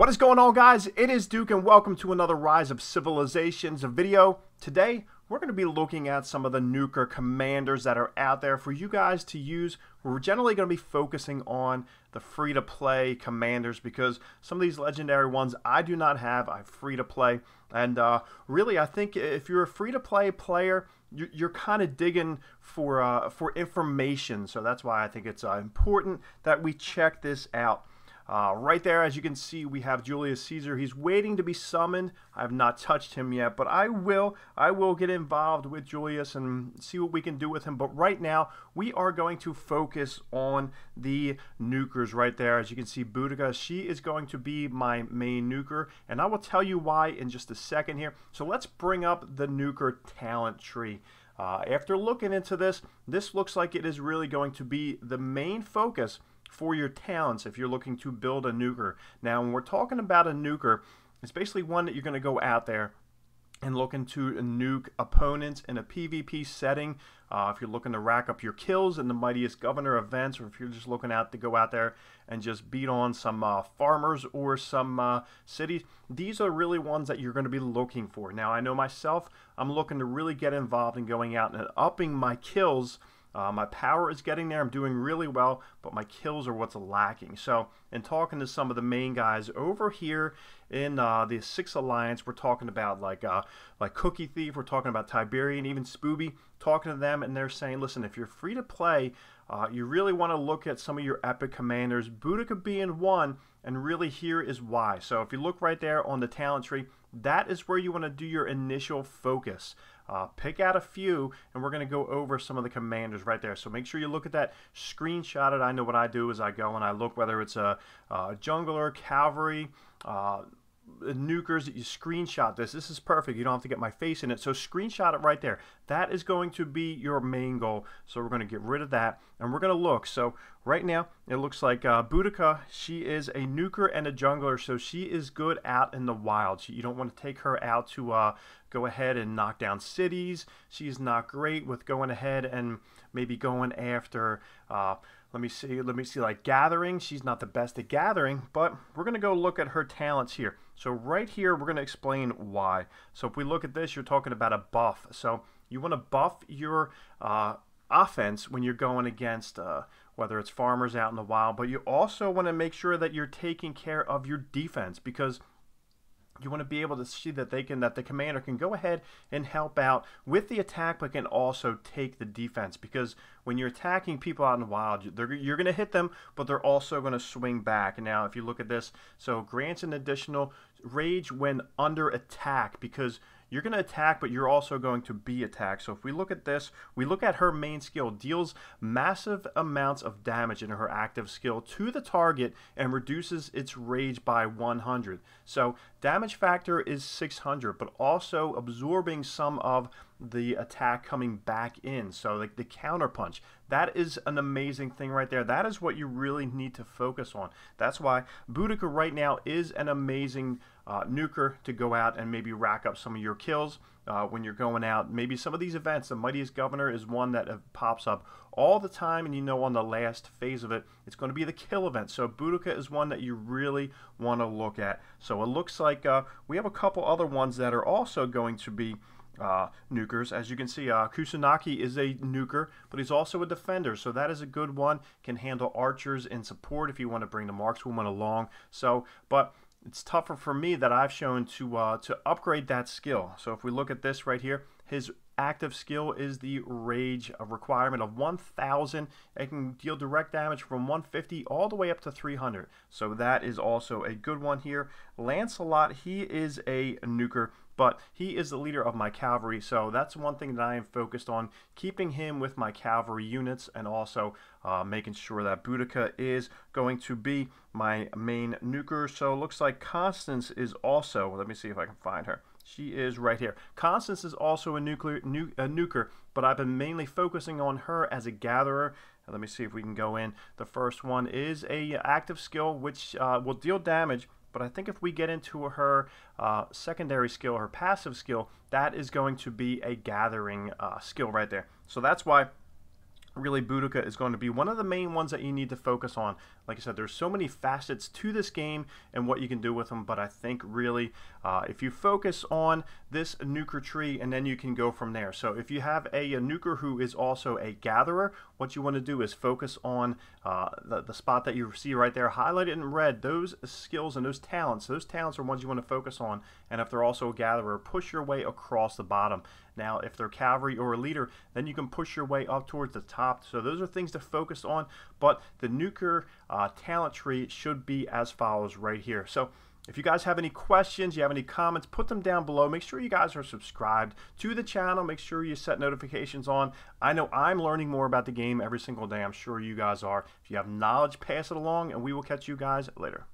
What is going on, guys? It is Duke and welcome to another Rise of Civilizations video. Today we're going to be looking at some of the Nuker commanders that are out there for you guys to use. We're generally going to be focusing on the free-to-play commanders because some of these legendary ones I do not have. I have free-to-play, and really I think if you're a free-to-play player, you're kind of digging for information. So that's why I think it's important that we check this out. Right there, as you can see, we have Julius Caesar. He's waiting to be summoned. I have not touched him yet, but I will get involved with Julius and see what we can do with him. But right now, we are going to focus on the nukers right there. As you can see, Boudicca, she is going to be my main nuker, and I will tell you why in just a second here. So let's bring up the nuker talent tree. After looking into this, this looks like it is really going to be the main focus for your talents if you're looking to build a nuker. Now, when we're talking about a nuker, it's basically one that you're going to go out there and looking to nuke opponents in a PvP setting. If you're looking to rack up your kills in the Mightiest Governor events, or if you're just looking to go out there and just beat on some farmers or some cities, these are really ones that you're going to be looking for. Now, I know myself, I'm looking to really get involved in going out and upping my kills. My power is getting there. I'm doing really well, but my kills are what's lacking. So, in talking to some of the main guys over here in the Sixth Alliance, we're talking about like Cookie Thief, we're talking about Tiberian, even Spooby, talking to them, and they're saying, listen, if you're free to play, you really want to look at some of your epic commanders, Boudicca being one, and really here is why. So if you look right there on the talent tree, that is where you want to do your initial focus. Pick out a few, and we're going to go over some of the commanders right there. So make sure you look at that, screenshot it. I know what I do is I go and I look whether it's a jungler, cavalry, nukers, that you screenshot this. This is perfect. You don't have to get my face in it. So screenshot it right there. That is going to be your main goal. So we're going to get rid of that, and we're going to look. So right now, it looks like Boudicca, she is a nuker and a jungler, so she is good out in the wild. You don't want to take her out to go ahead and knock down cities. She's not great with going ahead and maybe going after let me see, like gathering. She's not the best at gathering, but we're going to go look at her talents here. So right here, we're going to explain why. So if we look at this, you're talking about a buff. So you want to buff your offense when you're going against whether it's farmers out in the wild, but you also want to make sure that you're taking care of your defense, because you want to be able to see that the commander can go ahead and help out with the attack, but can also take the defense. Because when you're attacking people out in the wild, you're going to hit them, but they're also going to swing back. And now, if you look at this, so grants an additional rage when under attack, because you're going to attack, but you're also going to be attacked. So if we look at this, we look at her main skill, deals massive amounts of damage in her active skill to the target and reduces its rage by 100. So damage factor is 600, but also absorbing some of the attack coming back in. So like the counter punch, that is an amazing thing right there. That is what you really need to focus on. That's why Boudicca right now is an amazing nuker to go out and maybe rack up some of your kills when you're going out. Maybe some of these events, the Mightiest Governor is one that pops up all the time, and you know on the last phase of it, it's going to be the kill event. So Boudicca is one that you really want to look at. So it looks like we have a couple other ones that are also going to be nukers. As you can see, Kusanagi is a nuker, but he's also a defender, so that is a good one. Can handle archers in support if you want to bring the markswoman along. So, but it's tougher for me that I've shown to upgrade that skill. So if we look at this right here, his active skill is the rage requirement of 1000. It can deal direct damage from 150 all the way up to 300. So that is also a good one here. Lancelot, he is a nuker, but he is the leader of my cavalry, so that's one thing that I am focused on, keeping him with my cavalry units, and also making sure that Boudicca is going to be my main nuker. So it looks like Constance is also, let me see if I can find her. She is right here. Constance is also a nuker, but I've been mainly focusing on her as a gatherer. Let me see if we can go in. The first one is a active skill, which will deal damage, but I think if we get into her secondary skill, her passive skill, that is going to be a gathering skill right there. So that's why really Boudicca is going to be one of the main ones that you need to focus on. Like I said, there's so many facets to this game and what you can do with them, but I think really if you focus on this Nuker tree, and then you can go from there. So if you have a Nuker who is also a gatherer, what you want to do is focus on the spot that you see right there, highlighted in red, those skills and those talents. Those talents are ones you want to focus on, and if they're also a gatherer, push your way across the bottom. Now, if they're cavalry or a leader, then you can push your way up towards the top. So those are things to focus on, but the Nuker talent tree should be as follows right here. So if you guys have any questions, you have any comments, put them down below. Make sure you guys are subscribed to the channel. Make sure you set notifications on. I know I'm learning more about the game every single day. I'm sure you guys are. If you have knowledge, pass it along, and we will catch you guys later.